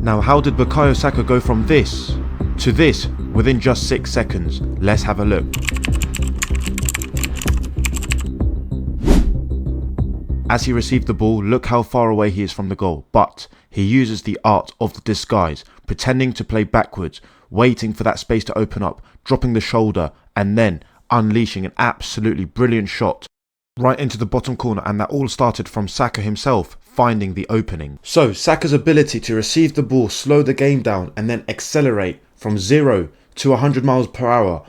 Now, how did Bukayo Saka go from this to this within just 6 seconds? Let's have a look. As he received the ball, look how far away he is from the goal, but he uses the art of the disguise, pretending to play backwards, waiting for that space to open up, dropping the shoulder, and then unleashing an absolutely brilliant shot right into the bottom corner, and that all started from Saka himself finding the opening. So Saka's ability to receive the ball, slow the game down, and then accelerate from 0 to 100 miles per hour,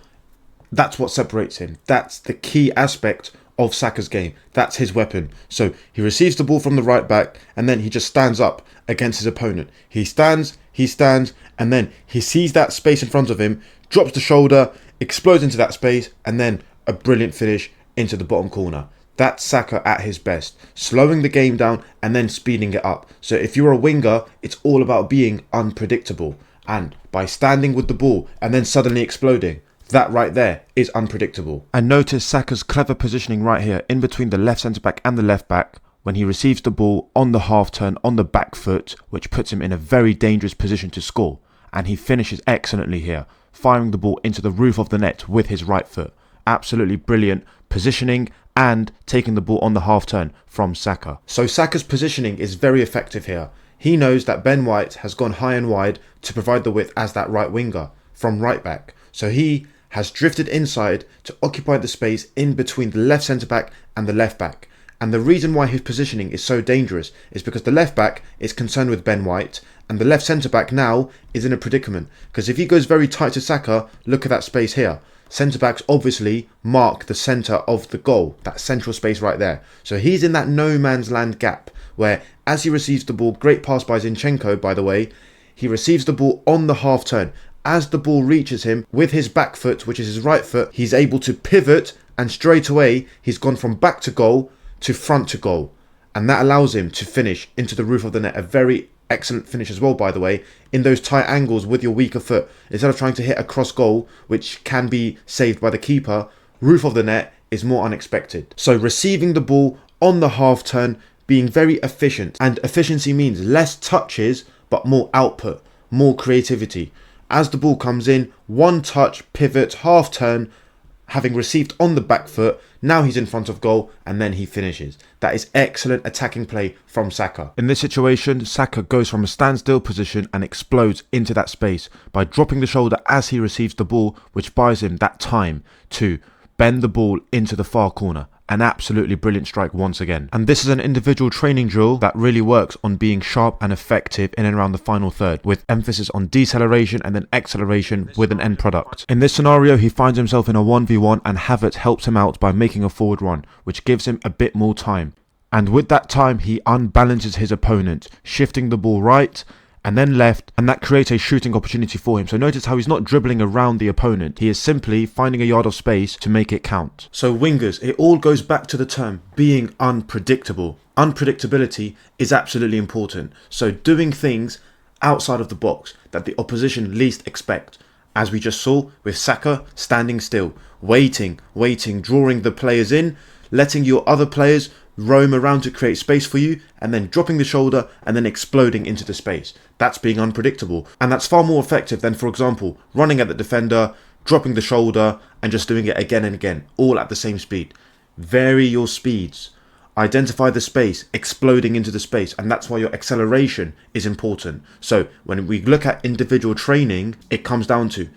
that's what separates him. That's the key aspect of Saka's game. That's his weapon. So he receives the ball from the right back, and then he just stands up against his opponent. He stands, and then he sees that space in front of him, drops the shoulder, explodes into that space, and then a brilliant finish into the bottom corner. That's Saka at his best, slowing the game down and then speeding it up. So if you're a winger, it's all about being unpredictable. And by standing with the ball and then suddenly exploding, that right there is unpredictable. And notice Saka's clever positioning right here in between the left centre back and the left back when he receives the ball on the half turn on the back foot, which puts him in a very dangerous position to score. And he finishes excellently here, firing the ball into the roof of the net with his right foot. Absolutely brilliant positioning and taking the ball on the half turn from Saka. So Saka's positioning is very effective here. He knows that Ben White has gone high and wide to provide the width as that right winger from right back. So he has drifted inside to occupy the space in between the left centre back and the left back. And the reason why his positioning is so dangerous is because the left back is concerned with Ben White, and the left centre back now is in a predicament. Because if he goes very tight to Saka, look at that space here. Centre backs obviously mark the centre of the goal, that central space right there. So he's in that no man's land gap where, as he receives the ball, great pass by Zinchenko by the way, he receives the ball on the half turn. As the ball reaches him with his back foot, which is his right foot, he's able to pivot, and straight away he's gone from back to goal to front to goal. And that allows him to finish into the roof of the net. A very excellent finish as well, by the way, in those tight angles with your weaker foot. Instead of trying to hit a cross goal, which can be saved by the keeper, roof of the net is more unexpected. So receiving the ball on the half turn, being very efficient. And efficiency means less touches, but more output, more creativity. As the ball comes in, one touch, pivot, half turn, having received on the back foot, now he's in front of goal and then he finishes. That is excellent attacking play from Saka. In this situation, Saka goes from a standstill position and explodes into that space by dropping the shoulder as he receives the ball, which buys him that time to bend the ball into the far corner. An absolutely brilliant strike once again. And this is an individual training drill that really works on being sharp and effective in and around the final third, with emphasis on deceleration and then acceleration with an end product. In this scenario, he finds himself in a 1v1 and Havertz helps him out by making a forward run, which gives him a bit more time. And with that time, he unbalances his opponent, shifting the ball right and then left, and that creates a shooting opportunity for him. So notice how he's not dribbling around the opponent. He is simply finding a yard of space to make it count. So wingers, it all goes back to the term being unpredictable. Unpredictability is absolutely important. So doing things outside of the box that the opposition least expect. As we just saw with Saka standing still, waiting, drawing the players in, letting your other players roam around to create space for you, and then dropping the shoulder and then exploding into the space. That's being unpredictable, and that's far more effective than, for example, running at the defender, dropping the shoulder and just doing it again and again, all at the same speed. Vary your speeds, identify the space, exploding into the space, and that's why your acceleration is important. So when we look at individual training, it comes down to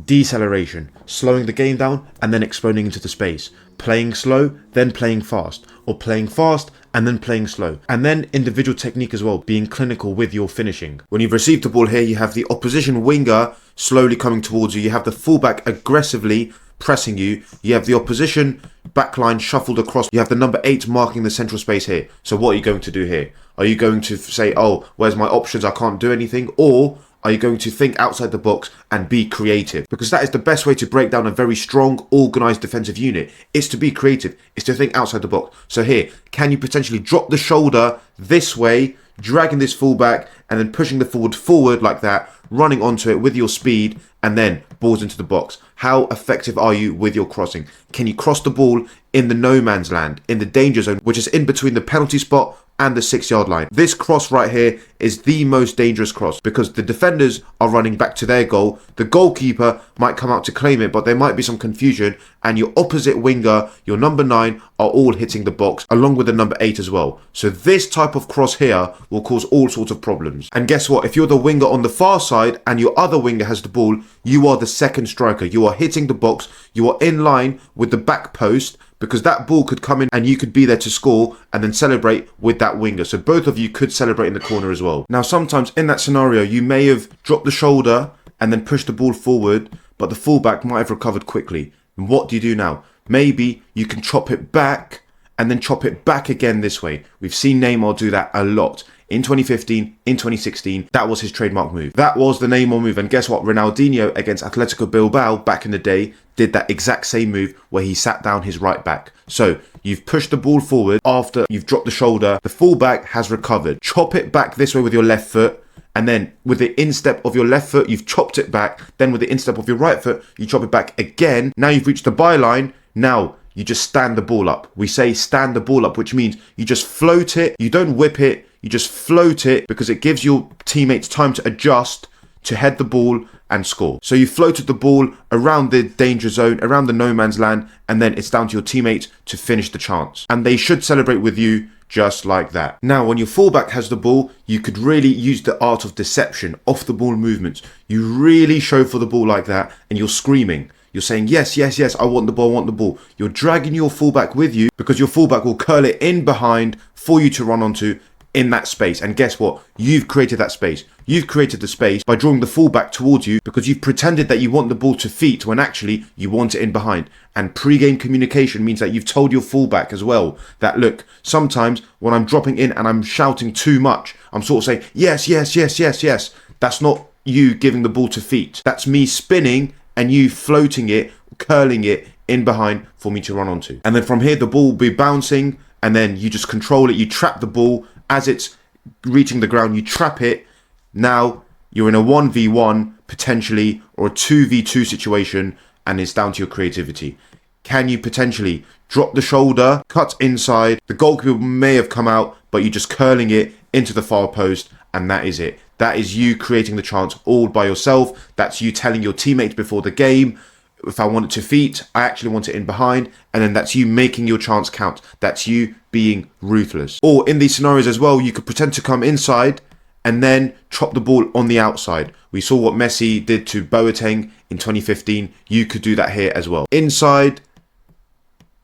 deceleration, slowing the game down and then exploding into the space, playing slow then playing fast, or playing fast and then playing slow, and then individual technique as well, being clinical with your finishing. When you've received the ball here, you have the opposition winger slowly coming towards you, you have the fullback aggressively pressing you, you have the opposition backline shuffled across, you have the number 8 marking the central space here. So what are you going to do here? Are you going to say, oh, where's my options, I can't do anything? Or are you going to think outside the box and be creative? Because that is the best way to break down a very strong, organised defensive unit. It's to be creative. It's to think outside the box. So here, can you potentially drop the shoulder this way, dragging this fullback, and then pushing the forward like that, running onto it with your speed, and then balls into the box. How effective are you with your crossing? Can you cross the ball in the no man's land, in the danger zone, which is in between the penalty spot and the 6-yard line? This cross right here is the most dangerous cross because the defenders are running back to their goal. The goalkeeper might come out to claim it, but there might be some confusion, and your opposite winger, your number 9, are all hitting the box along with the number 8 as well. So this type of cross here will cause all sorts of problems. And guess what? If you're the winger on the far side and your other winger has the ball, you are the second striker. You are hitting the box. You are in line with the back post, because that ball could come in and you could be there to score and then celebrate with that winger. So both of you could celebrate in the corner as well. Now, sometimes in that scenario, you may have dropped the shoulder and then pushed the ball forward, but the fullback might have recovered quickly. And what do you do now? Maybe you can chop it back and then chop it back again this way. We've seen Neymar do that a lot. In 2015, in 2016, that was his trademark move. That was the Neymar move. And guess what? Ronaldinho against Atletico Bilbao back in the day did that exact same move where he sat down his right back. So you've pushed the ball forward after you've dropped the shoulder. The fullback has recovered. Chop it back this way with your left foot. And then with the instep of your left foot, you've chopped it back. Then with the instep of your right foot, you chop it back again. Now you've reached the byline. Now you just stand the ball up. We say stand the ball up, which means you just float it. You don't whip it. You just float it because it gives your teammates time to adjust, to head the ball and score. So you floated the ball around the danger zone, around the no man's land, and then it's down to your teammates to finish the chance. And they should celebrate with you just like that. Now, when your fullback has the ball, you could really use the art of deception, off the ball movements. You really show for the ball like that and you're screaming. You're saying, yes, yes, yes, I want the ball, I want the ball. You're dragging your fullback with you because your fullback will curl it in behind for you to run onto in that space. And guess what? You've created that space. You've created the space by drawing the fullback towards you because you've pretended that you want the ball to feet when actually you want it in behind. And pre-game communication means that you've told your fullback as well that, look, sometimes when I'm dropping in and I'm shouting too much, I'm sort of saying, yes, yes, yes, yes, yes. That's not you giving the ball to feet. That's me spinning and you floating it, curling it in behind for me to run onto. And then from here, the ball will be bouncing and then you just control it. You trap the ball as it's reaching the ground. You trap it. Now you're in a 1v1 potentially or a 2v2 situation and it's down to your creativity. Can you potentially drop the shoulder, cut inside? The goalkeeper may have come out, but you're just curling it into the far post and that is it. That is you creating the chance all by yourself. That's you telling your teammates before the game, if I want it to feet, I actually want it in behind. And then that's you making your chance count. That's you being ruthless. Or in these scenarios as well, you could pretend to come inside and then chop the ball on the outside. We saw what Messi did to Boateng in 2015. You could do that here as well. Inside,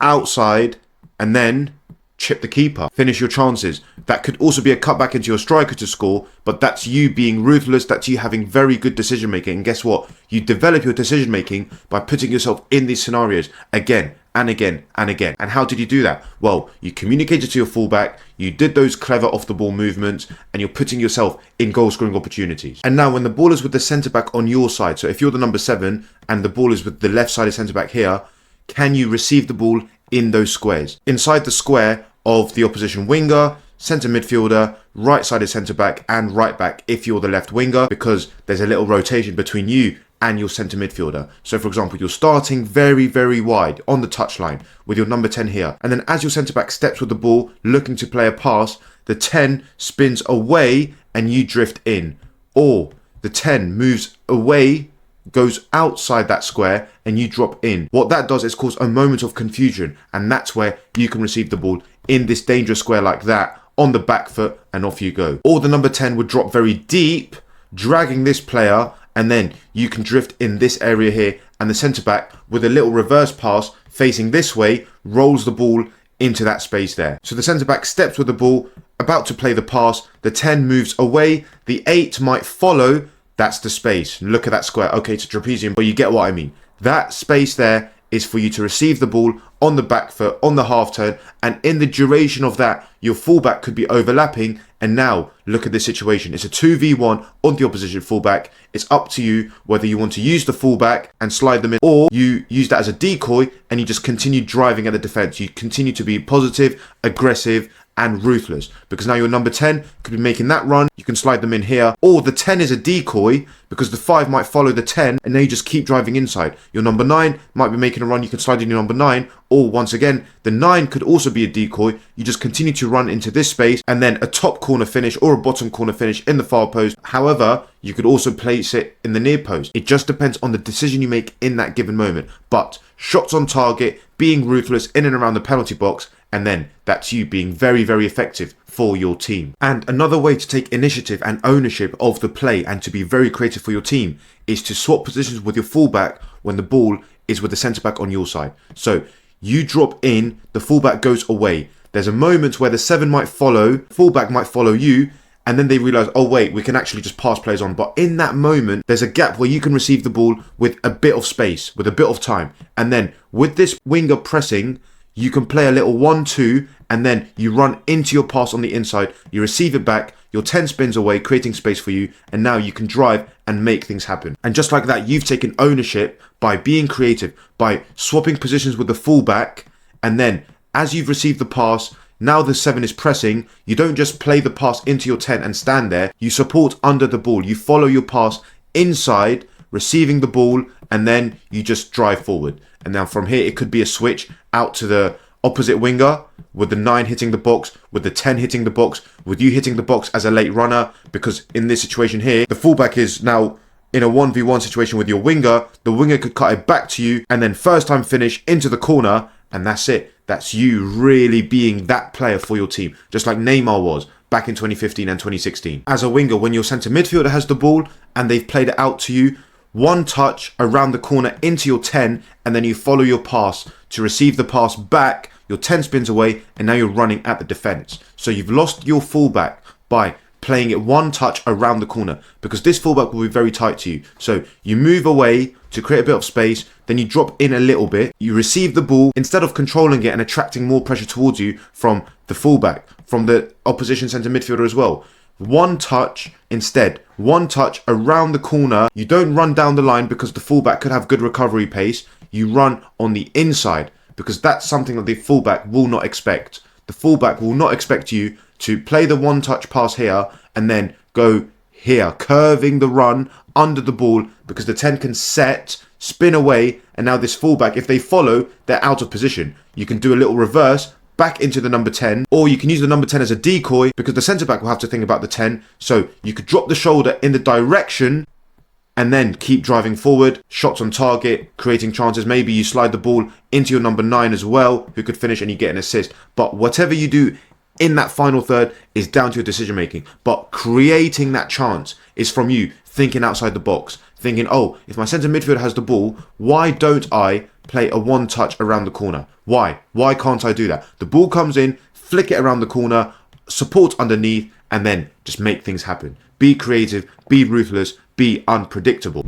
outside, and then chip the keeper. Finish your chances. That could also be a cutback into your striker to score, but that's you being ruthless. That's you having very good decision making. And guess what? You develop your decision making by putting yourself in these scenarios again and again and again. And how did you do that? Well, you communicated to your fullback, you did those clever off the ball movements, and you're putting yourself in goal scoring opportunities. And now when the ball is with the centre back on your side, so if you're the number 7 and the ball is with the left sided centre back here, can you receive the ball in those squares? Inside the square of the opposition winger, centre midfielder, right-sided centre-back and right-back if you're the left winger, because there's a little rotation between you and your centre midfielder. So for example, you're starting very, very wide on the touchline with your number 10 here. And then as your centre-back steps with the ball, looking to play a pass, the 10 spins away and you drift in. Or the 10 moves away, goes outside that square and you drop in. What that does is cause a moment of confusion, and that's where you can receive the ball in this dangerous square like that on the back foot and off you go. Or the number 10 would drop very deep, dragging this player, and then you can drift in this area here, and the centre back with a little reverse pass facing this way rolls the ball into that space there. So the centre back steps with the ball, about to play the pass, the 10 moves away, the 8 might follow. That's the space. Look at that square. Okay, it's a trapezium, but you get what I mean. That space there is for you to receive the ball on the back foot, on the half turn, and in the duration of that, your fullback could be overlapping. And now look at this situation. It's a 2v1 on the opposition fullback. It's up to you whether you want to use the fullback and slide them in, or you use that as a decoy and you just continue driving at the defense. You continue to be positive, aggressive, and ruthless, because now your number 10 could be making that run, you can slide them in here, or the 10 is a decoy because the 5 might follow the 10 and now you just keep driving inside. Your number 9 might be making a run, you can slide in your number 9, or once again, the 9 could also be a decoy, you just continue to run into this space and then a top corner finish or a bottom corner finish in the far post. However, you could also place it in the near post. It just depends on the decision you make in that given moment. But shots on target, being ruthless in and around the penalty box, and then that's you being very, very effective for your team. And another way to take initiative and ownership of the play and to be very creative for your team is to swap positions with your fullback when the ball is with the centre back on your side. So you drop in, the fullback goes away. There's a moment where the 7 might follow, fullback might follow you, and then they realise, oh wait, we can actually just pass players on. But in that moment, there's a gap where you can receive the ball with a bit of space, with a bit of time. And then with this winger pressing, you can play a little 1-2 and then you run into your pass on the inside, you receive it back, your 10 spins away, creating space for you, and now you can drive and make things happen. And just like that, you've taken ownership by being creative, by swapping positions with the fullback, and then as you've received the pass, now the 7 is pressing, you don't just play the pass into your 10 and stand there, you support under the ball, you follow your pass inside, receiving the ball, and then you just drive forward. And now from here, it could be a switch out to the opposite winger, with the 9 hitting the box, with the 10 hitting the box, with you hitting the box as a late runner, because in this situation here, the fullback is now in a 1v1 situation with your winger, the winger could cut it back to you, and then first time finish into the corner, and that's it. That's you really being that player for your team, just like Neymar was back in 2015 and 2016. As a winger, when your centre midfielder has the ball and they've played it out to you, one touch around the corner into your 10, and then you follow your pass to receive the pass back, your 10 spins away, and now you're running at the defence. So you've lost your fullback by playing it one touch around the corner, because this fullback will be very tight to you. So you move away to create a bit of space, then you drop in a little bit, you receive the ball, instead of controlling it and attracting more pressure towards you from the fullback, from the opposition centre midfielder as well. One touch instead, one touch around the corner. You don't run down the line because the fullback could have good recovery pace. You run on the inside because that's something that the fullback will not expect. The fullback will not expect you to play the one touch pass here and then go here, curving the run under the ball, because the 10 can set, spin away, and now this fullback, if they follow, they're out of position. You can do a little reverse back into the number 10, or you can use the number 10 as a decoy because the centre back will have to think about the 10. So you could drop the shoulder in the direction and then keep driving forward, shots on target, creating chances. Maybe you slide the ball into your number 9 as well, who could finish, and you get an assist. But whatever you do in that final third is down to your decision making. But creating that chance is from you thinking outside the box, thinking, oh, if my centre midfielder has the ball, why don't I play a one touch around the corner? Why? Why can't I do that? The ball comes in, flick it around the corner, support underneath, and then just make things happen. Be creative, be ruthless, be unpredictable.